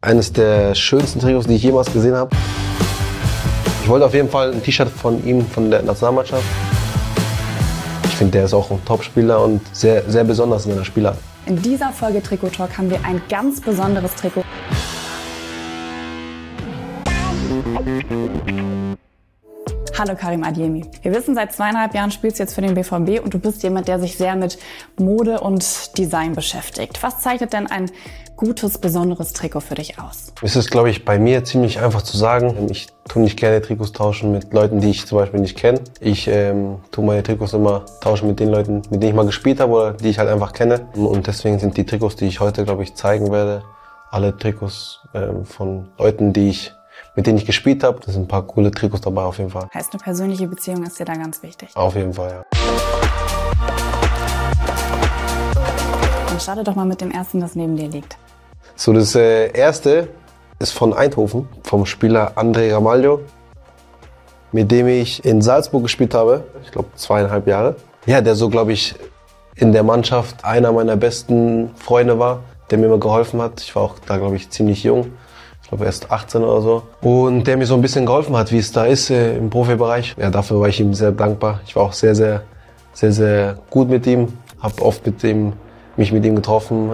Eines der schönsten Trikots, die ich jemals gesehen habe. Ich wollte auf jeden Fall ein T-Shirt von ihm, von der Nationalmannschaft. Ich finde, der ist auch ein Top-Spieler und sehr, sehr besonders in seiner Spielart. In dieser Folge Trikot Talk haben wir ein ganz besonderes Trikot. Hallo Karim Adeyemi. Wir wissen, seit 2,5 Jahren spielst du jetzt für den BVB und du bist jemand, der sich sehr mit Mode und Design beschäftigt. Was zeichnet denn ein gutes, besonderes Trikot für dich aus? Es ist, glaube ich, bei mir ziemlich einfach zu sagen. Ich tue nicht gerne Trikots tauschen mit Leuten, die ich zum Beispiel nicht kenne. Ich tue meine Trikots immer tauschen mit den Leuten, mit denen ich mal gespielt habe oder die ich halt einfach kenne. Und deswegen sind die Trikots, die ich heute, glaube ich, zeigen werde, alle Trikots von Leuten, mit denen ich gespielt habe. Da sind ein paar coole Trikots dabei auf jeden Fall. Heißt, eine persönliche Beziehung ist dir da ganz wichtig? Auf jeden Fall, ja. Dann starte doch mal mit dem ersten, das neben dir liegt. So, das erste ist von Eindhoven, vom Spieler André Ramalho, mit dem ich in Salzburg gespielt habe. Ich glaube 2,5 Jahre. Ja, der so, glaube ich, in der Mannschaft einer meiner besten Freunde war, der mir immer geholfen hat. Ich war auch da, glaube ich, ziemlich jung. Ich glaube erst 18 oder so. Und der mir so ein bisschen geholfen hat, wie es da ist im Profibereich. Ja, dafür war ich ihm sehr dankbar. Ich war auch sehr, sehr gut mit ihm. Habe oft mich mit ihm getroffen,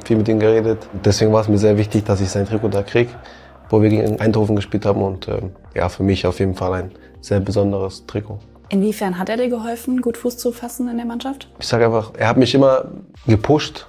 viel mit ihm geredet. Deswegen war es mir sehr wichtig, dass ich sein Trikot da kriege, wo wir gegen Eindhoven gespielt haben. Und ja, für mich auf jeden Fall ein sehr besonderes Trikot. Inwiefern hat er dir geholfen, gut Fuß zu fassen in der Mannschaft? Ich sage einfach, er hat mich immer gepusht.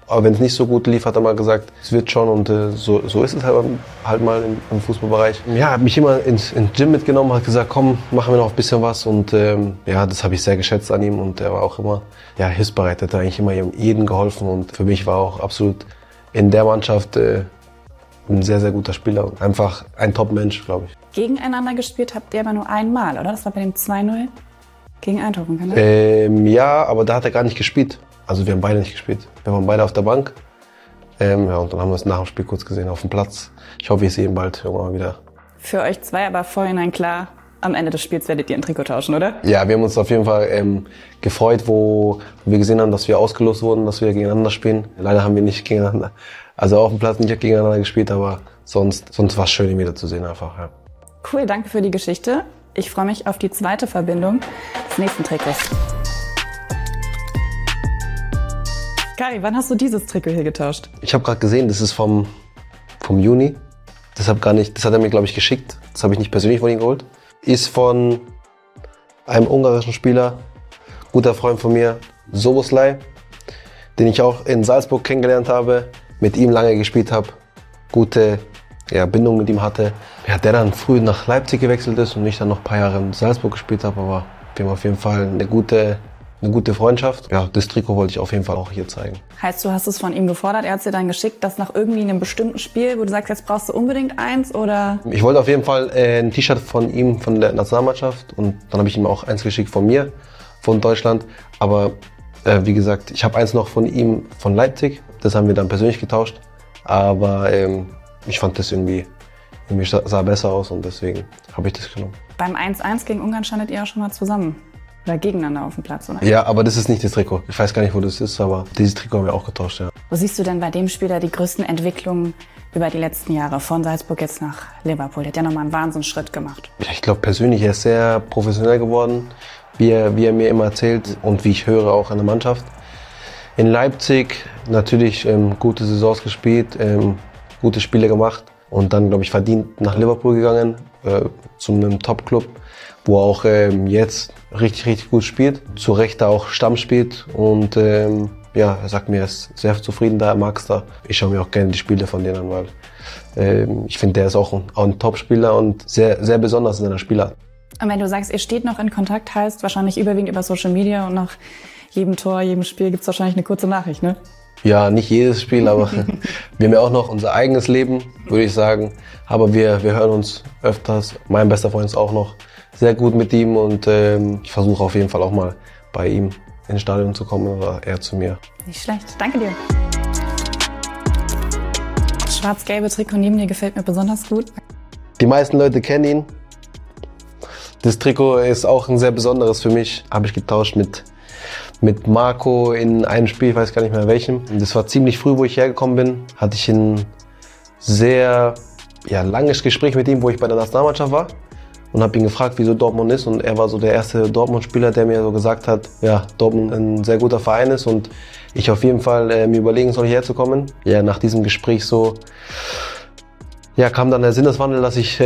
Aber wenn es nicht so gut lief, hat er mal gesagt, es wird schon und so ist es halt mal im Fußballbereich. Ja, er hat mich immer ins Gym mitgenommen, hat gesagt, komm, machen wir noch ein bisschen was und ja, das habe ich sehr geschätzt an ihm und er war auch immer hilfsbereit, hat eigentlich immer jedem geholfen und für mich war auch absolut in der Mannschaft ein sehr, sehr guter Spieler und einfach ein Top-Mensch, glaube ich. Gegeneinander gespielt habt ihr aber nur einmal, oder? Das war bei dem 2-0 gegen Eindhoven, kann das? Ja, aber da hat er gar nicht gespielt. Also wir haben beide nicht gespielt. Wir waren beide auf der Bank. Ja, und dann haben wir es nach dem Spiel kurz gesehen auf dem Platz. Ich hoffe, ich sehe ihn bald irgendwann mal wieder. Für euch zwei aber vorhinein klar, am Ende des Spiels werdet ihr ein Trikot tauschen, oder? Ja, wir haben uns auf jeden Fall gefreut, wo wir gesehen haben, dass wir ausgelost wurden, dass wir gegeneinander spielen. Leider haben wir nicht gegeneinander, also auf dem Platz nicht gegeneinander gespielt, aber sonst war es schön, ihn wieder zu sehen einfach. Ja. Cool, danke für die Geschichte. Ich freue mich auf die zweite Verbindung des nächsten Trikots. Kari, wann hast du dieses Trikot hier getauscht? Ich habe gerade gesehen, das ist vom Juni. Das hat er mir, glaube ich, geschickt. Das habe ich nicht persönlich von ihm geholt. Ist von einem ungarischen Spieler, guter Freund von mir, Szoboszlai, den ich auch in Salzburg kennengelernt habe, mit ihm lange gespielt habe, gute Bindung mit ihm hatte. Ja, der dann früh nach Leipzig gewechselt ist und ich dann noch ein paar Jahre in Salzburg gespielt habe, aber wir haben auf jeden Fall eine gute Freundschaft. Ja, das Trikot wollte ich auf jeden Fall auch hier zeigen. Heißt, du hast es von ihm gefordert, er hat es dir dann geschickt, dass nach irgendwie einem bestimmten Spiel, wo du sagst, jetzt brauchst du unbedingt eins, oder? Ich wollte auf jeden Fall ein T-Shirt von ihm, von der Nationalmannschaft und dann habe ich ihm auch eins geschickt von mir, von Deutschland. Aber wie gesagt, ich habe eins noch von ihm, von Leipzig, das haben wir dann persönlich getauscht. Aber ich fand das irgendwie sah besser aus und deswegen habe ich das genommen. Beim 1-1 gegen Ungarn standet ihr auch schon mal zusammen. Oder gegeneinander auf dem Platz, oder? Ja, aber das ist nicht das Trikot. Ich weiß gar nicht, wo das ist, aber dieses Trikot haben wir auch getauscht, ja. Wo siehst du denn bei dem Spieler die größten Entwicklungen über die letzten Jahre? Von Salzburg jetzt nach Liverpool. Der hat ja nochmal einen Wahnsinnsschritt gemacht. Ja, ich glaube persönlich, er ist sehr professionell geworden, wie er mir immer erzählt und wie ich höre auch an der Mannschaft. In Leipzig natürlich gute Saisons gespielt, gute Spiele gemacht und dann, glaube ich, verdient nach Liverpool gegangen, zu einem Top-Club, wo er auch jetzt richtig gut spielt, zu Recht da auch Stamm spielt und ja, er sagt mir, er ist sehr zufrieden da, er mag es da. Ich schaue mir auch gerne die Spiele von denen an, weil ich finde, der ist auch ein Top-Spieler und sehr, sehr besonders in seiner Spielart. Und wenn du sagst, ihr steht noch in Kontakt, heißt wahrscheinlich überwiegend über Social Media und nach jedem Tor, jedem Spiel gibt es wahrscheinlich eine kurze Nachricht, ne? Ja, nicht jedes Spiel, aber wir haben ja auch noch unser eigenes Leben, würde ich sagen. Aber wir hören uns öfters. Mein bester Freund ist auch noch sehr gut mit ihm und ich versuche auf jeden Fall auch mal bei ihm ins Stadion zu kommen oder er zu mir. Nicht schlecht, danke dir. Das schwarz-gelbe Trikot neben dir gefällt mir besonders gut. Die meisten Leute kennen ihn. Das Trikot ist auch ein sehr besonderes für mich. Habe ich getauscht mit Marco in einem Spiel, ich weiß gar nicht mehr welchem. Das war ziemlich früh, wo ich hergekommen bin. Hatte ich sehr langes Gespräch mit ihm, wo ich bei der Nationalmannschaft war. Und habe ihn gefragt, wieso Dortmund ist. Und er war so der erste Dortmund-Spieler, der mir so gesagt hat, ja, Dortmund ein sehr guter Verein ist und ich auf jeden Fall mir überlegen soll, hierher zu kommen. Ja, nach diesem Gespräch so, kam dann der Sinneswandel, dass ich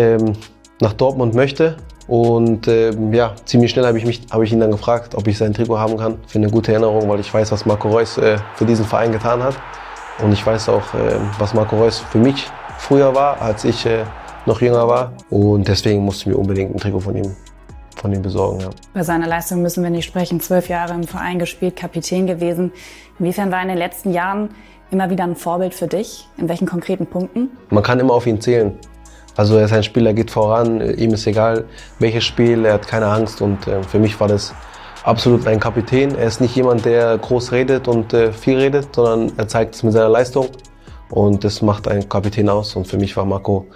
nach Dortmund möchte. Und ziemlich schnell habe ich ihn dann gefragt, ob ich sein Trikot haben kann, für eine gute Erinnerung, weil ich weiß, was Marco Reus für diesen Verein getan hat. Und ich weiß auch, was Marco Reus für mich früher war, als ich noch jünger war. Und deswegen musste ich mir unbedingt ein Trikot von ihm besorgen. Ja. Über seine Leistung müssen wir nicht sprechen. 12 Jahre im Verein gespielt, Kapitän gewesen. Inwiefern war er in den letzten Jahren immer wieder ein Vorbild für dich? In welchen konkreten Punkten? Man kann immer auf ihn zählen. Also er ist ein Spieler, geht voran, ihm ist egal welches Spiel, er hat keine Angst. Und für mich war das absolut ein Kapitän. Er ist nicht jemand, der groß redet und viel redet, sondern er zeigt es mit seiner Leistung. Und das macht einen Kapitän aus. Und für mich war Marco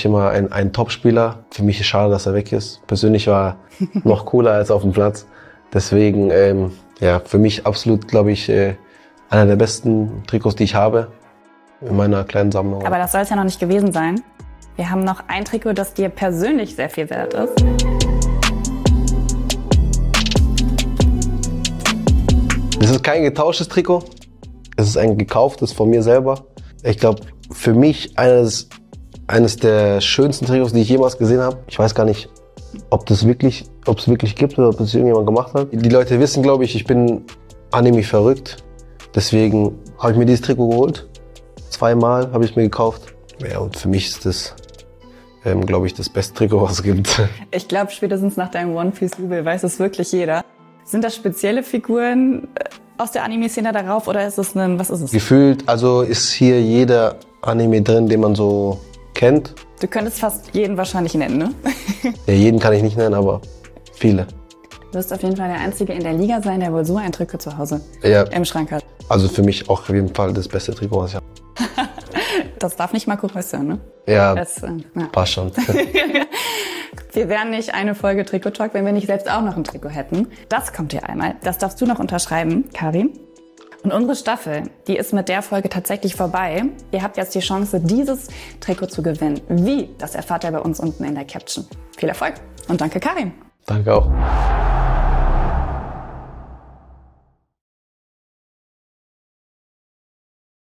immer ein Top-Spieler. Für mich ist schade, dass er weg ist. Persönlich war er noch cooler als auf dem Platz. Deswegen, für mich absolut, glaube ich, einer der besten Trikots, die ich habe in meiner kleinen Sammlung. Aber das soll es ja noch nicht gewesen sein. Wir haben noch ein Trikot, das dir persönlich sehr viel wert ist. Das ist kein getauschtes Trikot. Es ist ein gekauftes von mir selber. Ich glaube, für mich eines der schönsten Trikots, die ich jemals gesehen habe. Ich weiß gar nicht, ob es wirklich gibt oder ob es irgendjemand gemacht hat. Die Leute wissen, glaube ich bin Anime verrückt. Deswegen habe ich mir dieses Trikot geholt. 2-mal habe ich es mir gekauft. Ja, und für mich ist das, glaube ich, das beste Trikot, was es gibt. Ich glaube, spätestens nach deinem One-Piece-Double weiß es wirklich jeder. Sind das spezielle Figuren aus der Anime-Szene darauf oder ist es was ist es? Gefühlt, also ist hier jeder Anime drin, den man so kennt. Du könntest fast jeden wahrscheinlich nennen, ne? Ja, jeden kann ich nicht nennen, aber viele. Du wirst auf jeden Fall der Einzige in der Liga sein, der wohl so ein Trikot zu Hause im Schrank hat. Also für mich auch auf jeden Fall das beste Trikot, was ich habe. Das darf nicht Marco Reus sein, ne? Ja, passt schon. Wir wären nicht eine Folge Trikot Talk, wenn wir nicht selbst auch noch ein Trikot hätten. Das kommt hier einmal. Das darfst du noch unterschreiben, Karim. Und unsere Staffel, die ist mit der Folge tatsächlich vorbei. Ihr habt jetzt die Chance, dieses Trikot zu gewinnen. Wie? Das erfahrt ihr bei uns unten in der Caption. Viel Erfolg und danke, Karim. Danke auch.